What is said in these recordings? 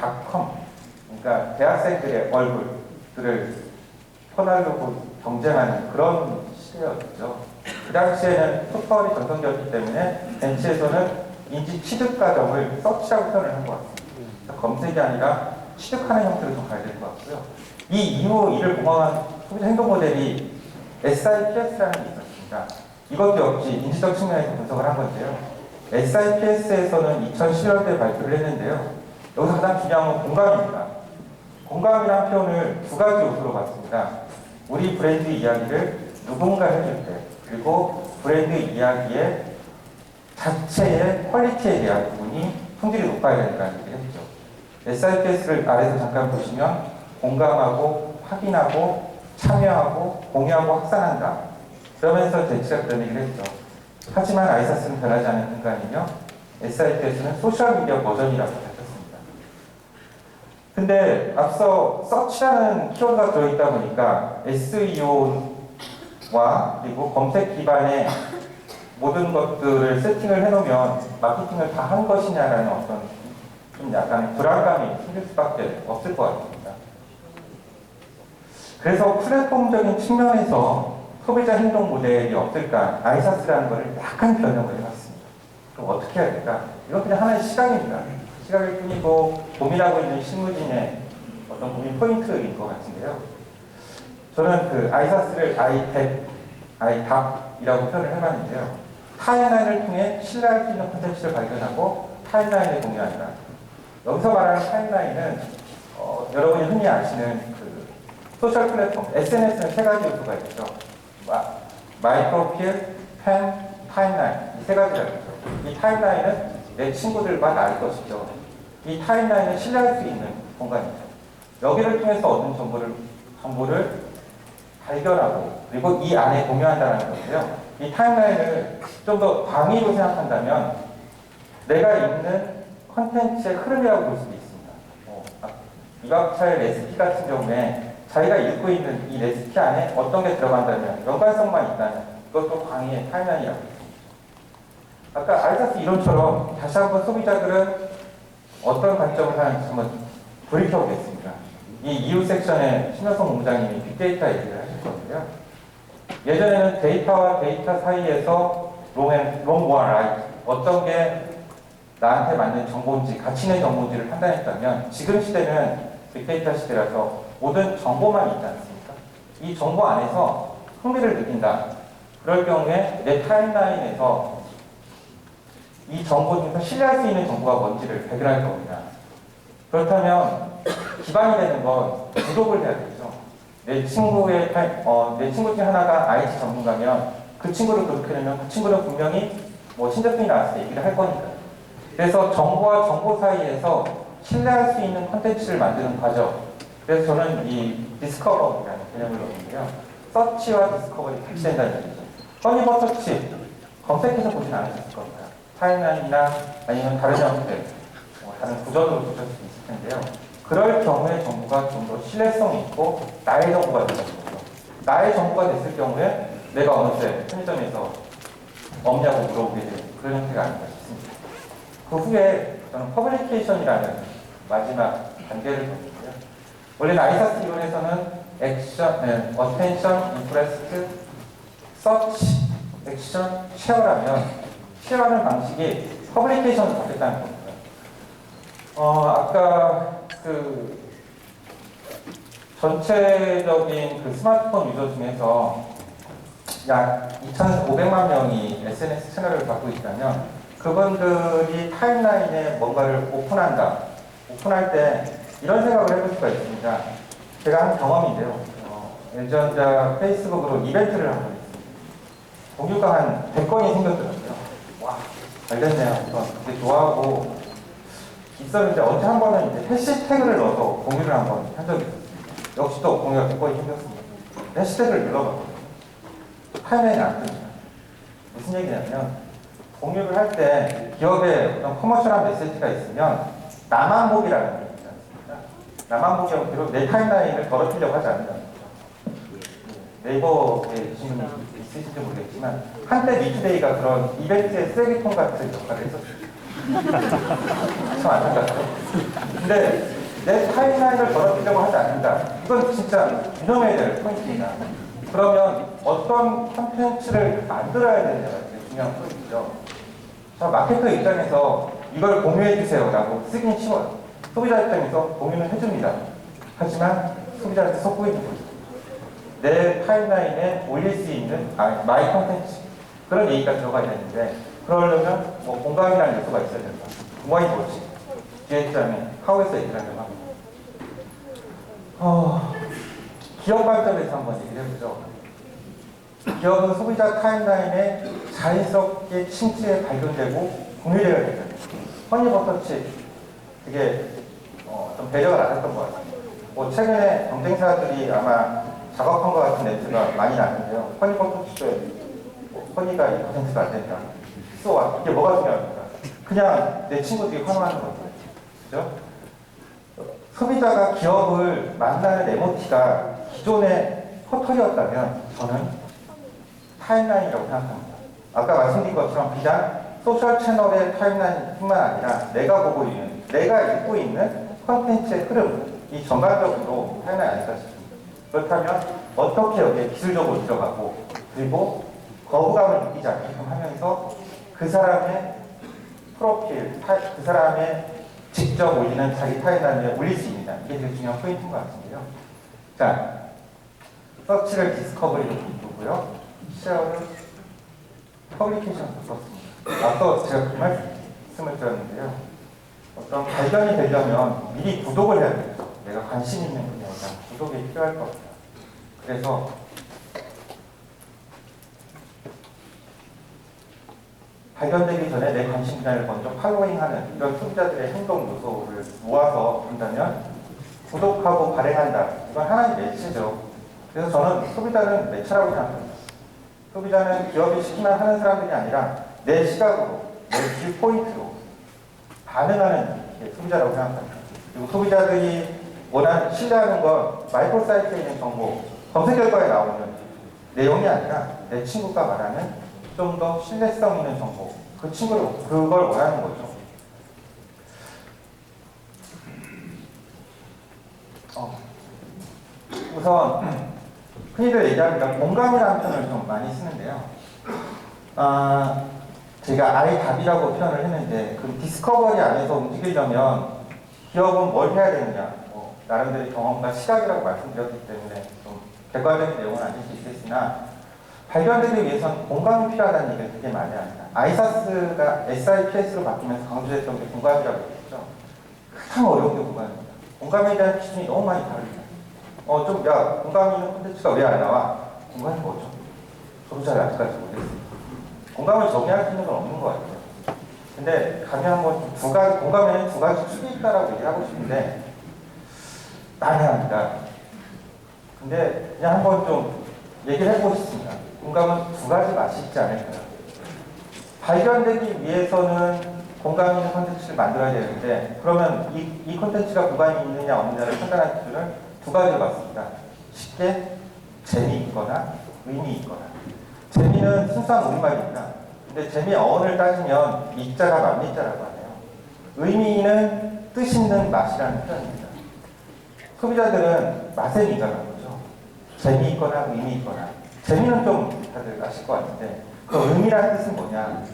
yahoo.com, 그러니까 대학생들의 얼굴들을 퍼나르고 경쟁하는 그런 시대였죠. 그 당시에는 토털이 전성기였기 때문에 벤치에서는 인지 취득 과정을 서치라고 표현을 한 것 같습니다. 검색이 아니라 취득하는 형태로 좀 가야 될 것 같고요. 이 이후 이를 공헌한 소비자 행동 모델이 SIPS라는 게 있었습니다. 이것도 역시 인지적 측면에서 분석을 한 건데요. SIPS에서는 2011년도에 발표를 했는데요. 여기서 가장 중요한 건 공감입니다. 공감이라는 표현을 두 가지 요소로 봤습니다. 우리 브랜드 이야기를 누군가 해줄 때, 그리고 브랜드 이야기의 자체의 퀄리티에 대한 부분이 품질이 높아야 된다는 얘기를 했죠. SIPS를 아래서 잠깐 보시면 공감하고 확인하고 참여하고 공유하고 확산한다. 그러면서 벤치가 그런 얘기를 했죠. 하지만 아이사스는 변하지 않은 인간이며 SIPS는 소셜미디어 버전이라고 밝혔습니다. 근데 앞서 서치라는 키워드가 들어있다 보니까 SEO와 그리고 검색 기반의 모든 것들을 세팅을 해놓으면 마케팅을 다 한 것이냐라는 어떤 좀 약간 불안감이 생길 수밖에 없을 것 같습니다. 그래서 플랫폼적인 측면에서 소비자 행동 모델이 없을까, 아이사스라는 것을 약간 변형을 해봤습니다. 그럼 어떻게 해야 될까? 이건 그냥 하나의 시각입니다. 시각일 뿐이고 고민하고 있는 실무진의 어떤 고민 포인트인 것 같은데요. 저는 그 아이사스를 아이답이라고 표현을 해봤는데요. 타임라인을 통해 신뢰할 수 있는 콘텐츠를 발견하고 타임라인을 공유한다. 여기서 말하는 타임라인은 여러분이 흔히 아시는 그 소셜 플랫폼, SNS는 세 가지 요소가 있죠. 마이크로필, 팬, 타임라인, 이 세 가지가 있죠. 이 타임라인은 내 친구들과 나의 것이죠. 이 타임라인은 신뢰할 수 있는 공간이죠. 여기를 통해서 얻은 정보를 발견하고 그리고 이 안에 공유한다는 건데요. 이 타임라인을 좀 더 광의로 생각한다면 내가 읽는 컨텐츠의 흐름이라고 볼 수도 있습니다. 이박차의 레시피 같은 경우에 자기가 읽고 있는 이 레시피 안에 어떤 게 들어간다면 연관성만 있다면 그것도 광의의 타임라인이라고 했습니다. 아까 아이사스 이론처럼 다시 한번 소비자들은 어떤 관점을 하는지 한번 돌이켜보겠습니다. 이 이후 섹션에 신효성 본부장님이 빅데이터 얘기를 하실 건데요. 예전에는 데이터와 데이터 사이에서 롱과 라이트, 어떤 게 나한테 맞는 정보인지, 가치 있는 정보인지를 판단했다면 지금 시대는 빅데이터 시대라서 모든 정보만 있지 않습니까? 이 정보 안에서 흥미를 느낀다. 그럴 경우에 내 타임라인에서 이 정보 중에서 신뢰할 수 있는 정보가 뭔지를 발견할 겁니다. 그렇다면 기반이 되는 건 구독을 해야 되죠. 내 친구 중에 하나가 IT 전문가면 그 친구를 구독해내면 그 친구는 분명히 신제품이 나왔을 때 얘기를 할 거니까요. 그래서 정보와 정보 사이에서 신뢰할 수 있는 콘텐츠를 만드는 과정. 그래서 저는 이 디스커버라는 개념을 넣었는데요. 서치와 디스커버리 같이 된다는 얘기죠. 허니버 서치, 검색해서 보진 않으셨을 겁니다. 타임라인이나 아니면 다른 형태, 다른 구조로 보실 수 있을 텐데요. 그럴 경우에 정보가 좀 더 신뢰성 있고 나의 정보가 되는 거죠. 나의 정보가 됐을 경우에 내가 어느새 편의점에서 없냐고 물어보게 되는 그런 형태가 아닌가 싶습니다. 그 후에 저는 퍼블리케이션이라는 마지막 단계를 뒀는데요. 원래는 아이사스 이론에서는 액션, 어텐션, 인프레스트, 서치, 액션, 쉐어라면 쉐어하는 방식이 퍼블리케이션을 바뀌었다는 겁니다. 아까 전체적인 스마트폰 유저 중에서 약 2,500만 명이 SNS 채널을 갖고 있다면 그분들이 타임라인에 뭔가를 오픈할 때 이런 생각을 해볼 수가 있습니다. 제가 한 경험인데요. LG전자 페이스북으로 이벤트를 한 번 했습니다. 공유가 한 100건이 생겼더라고요. 와, 잘 됐네요. 되게 좋아하고 있었는데 언제 한 번은 이제 해시태그를 넣어서 공유를 한 번 한 적이 있었어요. 역시 또 공유가 100건이 생겼습니다. 해시태그를 눌러봤거든요. 타임라인이 안 뜹니다. 무슨 얘기냐면 공유를 할 때 기업의 어떤 커머셜한 메시지가 있으면 나만 보기라는 게 있지 않습니까? 나만 보기 형태로 내 타임라인을 더럽히려고 하지 않는다는 거죠. 네이버에 계신 분이 있으신지 모르겠지만 한때 미투데이가 그런 이벤트의 쓰레기통 같은 역할을 했었어요. 참 안타깝죠. 근데 내 타임라인을 더럽히려고 하지 않는다. 이건 진짜 유념해야 될 포인트입니다. 그러면 어떤 콘텐츠를 만들어야 되느냐가 되게 중요한 포인트죠. 자, 마케터 입장에서 이걸 공유해주세요 라고 쓰긴 쉬워요. 소비자 입장에서 공유는 해줍니다. 하지만 소비자한테 속고 있는 거죠. 내 타임라인에 올릴 수 있는 마이 콘텐츠 그런 얘기가 들어가야 되는데 그러려면 뭐 공감이라는 요소가 있어야 된다. 공감이 뭐지? 뒤에 장에 하우에서 얘기를 하려면 기업 관점에서 한번 얘기를 해보죠. 기업은 소비자 타임라인에 자연스럽게 침투에 발견되고 공유되어야 되잖아요. 허니버터칩 되게 좀 배려가 낮았던 것 같아요. 뭐 최근에 경쟁사들이 아마 작업한 것 같은 멘트가 많이 나는데요. 허니버터칩에 허니가 2%가 안 된다. 쏘아 이게 뭐가 중요합니까? 그냥 내 친구들이 환호하는 거죠. 그죠? 소비자가 기업을 만나는 에모티가 기존의 포털이었다면 저는 타임라인이라고 생각합니다. 아까 말씀드린 것처럼 비단 소셜 채널의 타임라인뿐만 아니라 내가 보고 있는, 내가 읽고 있는 콘텐츠의 흐름, 이 전반적으로 타임라인 아닐까 싶습니다. 그렇다면 어떻게 여기에 기술적으로 들어가고 그리고 거부감을 느끼지 않게끔 하면서 그 사람의 프로필, 그 사람의 직접 올리는 자기 타임라인에 올릴 수 있느냐. 이게 되게 중요한 포인트인 것 같은데요. 자, 서치를 디스커버리로 바꾸고요. 쉐어를 퍼블리케이션으로 바꿨습니다. 앞서 제가 그 말씀을 드렸는데요. 어떤 발견이 되려면 미리 구독을 해야 되죠. 내가 관심 있는 분야에 대한 구독이 필요할 것 같아요. 그래서 발견되기 전에 내 관심 분야를 먼저 팔로잉하는 이런 소비자들의 행동 요소를 모아서 본다면 구독하고 발행한다. 이건 하나의 매체죠. 그래서 저는 소비자는 매체라고 생각합니다. 소비자는 기업이 시키만 하는 사람들이 아니라 내 시각으로, 내 뷰포인트로 반응하는 게 소비자라고 생각합니다. 그리고 소비자들이 원하는, 신뢰하는 건 마이크로 사이트에 있는 정보, 검색 결과에 나오는 내용이 아니라 내 친구가 말하는 좀 더 신뢰성 있는 정보, 그걸 원하는 거죠. 우선 흔히들 얘기합니다. 공감이라는 표현을 좀 많이 쓰는데요. 제가 아이답이라고 표현을 했는데 그 디스커버리 안에서 움직이려면 기업은 뭘 해야 되느냐, 나름대로 경험과 시각이라고 말씀드렸기 때문에 좀 객관적인 내용은 아닐 수 있겠으나 발견되기 위해서는 공감이 필요하다는 얘기를 되게 많이 합니다. 아이사스가 SIPS로 바뀌면서 강조했던 게 공감이라고 했죠. 가장 어려운 게 공감입니다. 공감에 대한 기준이 너무 많이 다릅니다. 공감 있는 콘텐츠가 왜 안 나와? 공감이 뭐죠? 저도 잘 아직까지 모르겠습니다. 공감을 정의할 수 있는 건 없는 것 같아요. 근데 감히 한번 공감에는 두 가지 축이 있다라고 얘기하고 싶은데 난해합니다. 근데 그냥 한번 좀 얘기를 해보고 싶습니다. 공감은 두 가지 맛이 있지 않을까요? 발견되기 위해서는 공감 있는 콘텐츠를 만들어야 되는데 그러면 이 콘텐츠가 공감이 있느냐 없느냐를 판단하는 기준을 두 가지로 봤습니다. 쉽게 재미있거나 의미있거나. 재미는 순수한 우리말입니다. 근데 재미의 어원을 따지면 미자가 만미자라고 하네요. 의미는 뜻 있는 맛이라는 표현입니다. 소비자들은 맛에 미자라고 하죠. 재미있거나 의미있거나. 재미는 좀 다들 아실 것 같은데 그 의미라는 뜻은 뭐냐?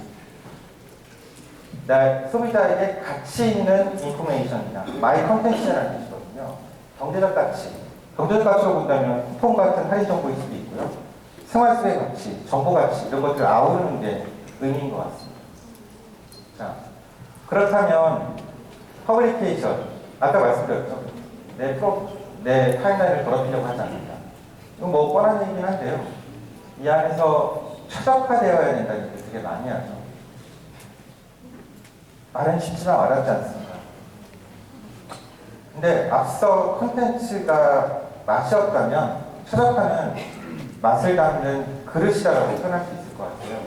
소비자에게 가치 있는 인포메이션이나 마이 컨텐츠라는 뜻이거든요. 경제적 가치. 경제적 가치로 본다면 쿠폰 같은 할인 정보일 수도 있고요. 생활 속의 가치, 정보 가치 이런 것들을 아우르는 게 의미인 것 같습니다. 자, 그렇다면 퍼블리케이션. 아까 말씀드렸죠. 내 타임라인을 더럽히려고 하지 않는다. 이건 뭐 뻔한 얘기긴 한데요. 이 안에서 최적화되어야 된다는 게 되게 많이 하죠. 말은 쉽지만 와닿지 않습니다. 근데 앞서 콘텐츠가 맛이었다면 최적화는 맛을 담는 그릇이라고 표현할 수 있을 것 같아요.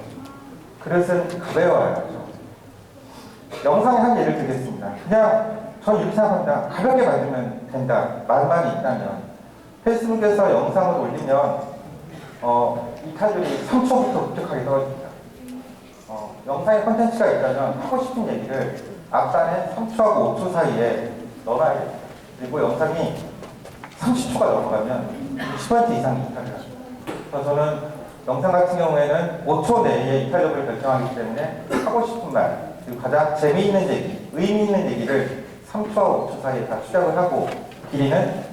그릇은 가벼워야 하죠. 영상에 한 예를 들겠습니다. 그냥 전 이렇게 생각합니다. 가볍게 만들면 된다. 말만 있다면 페이스북에서 영상을 올리면 이 타들이 3초부터 급격하게 떨어집니다. 영상에 콘텐츠가 있다면 하고 싶은 얘기를 앞단에 3초하고 5초 사이에 넣어놔야 됩니다. 그리고 영상이 30초가 넘어가면 10% 이상 이탈을 합니다. 그래서 저는 영상 같은 경우에는 5초 내에 이탈력을 결정하기 때문에 하고 싶은 말, 그리고 가장 재미있는 얘기, 의미 있는 얘기를 3초와 5초 사이에 다 시작을 하고 길이는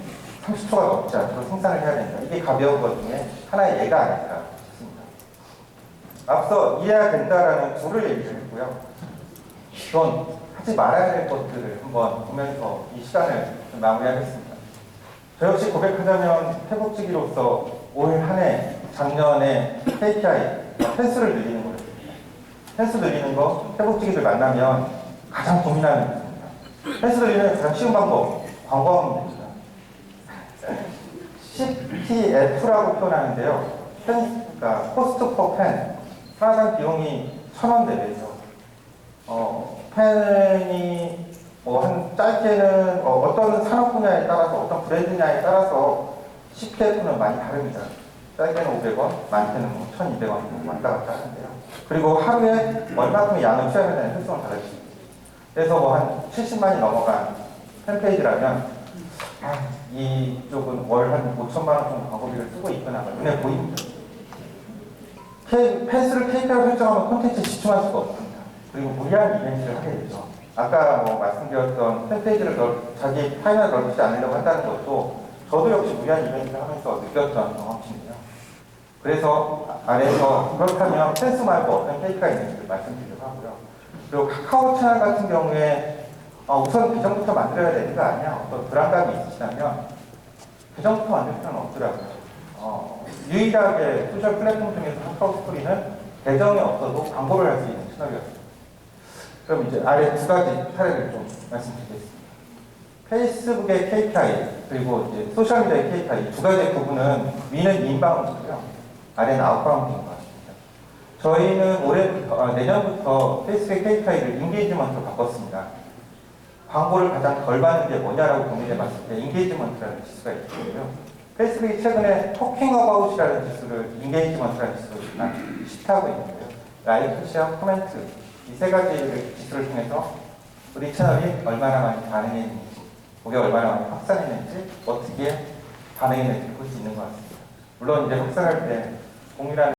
30초가 넘지 않도록 생산을 해야 된다. 이게 가벼운 것 중에 하나의 예가 아닐까 싶습니다. 앞서 이해해야 된다라는 둘을 얘기를 했고요. 전 하지 말아야 될 것들을 한번 보면서 이 시간을 좀 마무리하겠습니다. 저 역시 고백하자면 회복지기로서 올 한 해 작년에 KPI 펜스를 늘리는 거였습니다. 펜스 늘리는 거 회복지기들 만나면 가장 고민하는 것입니다. 펜스 늘리는 가장 쉬운 방법 광고하면 됩니다. CPF라고 표현하는데요. 그러니까 코스트 퍼 펜, 하나당 비용이 1,000원 대비해서 펜이 한 짧게는 어떤 산업 분야에 따라서 어떤 브랜드냐에 따라서 CPF는 많이 다릅니다. 짧게는 500원, 많게는 1,200원 왔다 갔다 하는데요. 그리고 하루에 얼마큼의 양을 취하면 되는 횟수는 다르지. 그래서 한 70만이 넘어간 팬페이지라면 이쪽은 월 한 5천만 원 정도 광고비를 쓰고 있구나 눈에 보입니다. 펜스를 KPI로 설정하면 콘텐츠에 집중할 수가 없습니다. 그리고 무리한 이벤트를 하게 되죠. 아까 말씀드렸던 팬페이지를 자기 타임에 넓히지 않으려고 한다는 것도 저도 역시 무리한 이벤트를 하면서 느꼈던 경험치인데요. 그래서 아래에서 그렇다면 펜스 말고 어떤 KPI가 있는지를 말씀드리려고 하고요. 그리고 카카오 채널 같은 경우에 우선 계정부터 만들어야 되는 거 아니야? 어떤 불안감이 있으시다면 계정부터 만들 필요는 없더라고요. 유일하게 소셜 플랫폼 중에서 카카오 스토리는 계정이 없어도 광고를 할 수 있는 채널이었습니다. 그럼 이제 아래 두 가지 사례를 좀 말씀드리겠습니다. 페이스북의 KPI 그리고 이제 소셜미디어의 KPI 두 가지의 부분은 위는 인바운드고요. 아래는 아웃바운드인 것 같습니다. 저희는 내년부터 페이스북의 KPI를 인게이지먼트로 바꿨습니다. 광고를 가장 덜 받는 게 뭐냐라고 고민해봤을 때 인게이지먼트라는 지수가 있거든요. 페이스북이 최근에 토킹 어바웃이라는 지수를 인게이지먼트라는 지수로 시타하고 있는데요. 라이크, 쉐어, 코멘트 이 세 가지 지수를 통해서 우리 채널이 얼마나 많이 반응했는지, 그게 얼마나 많이 확산했는지, 어떻게 반응했는지 볼 수 있는 것 같습니다. 물론 이제 확산할 때 공유라는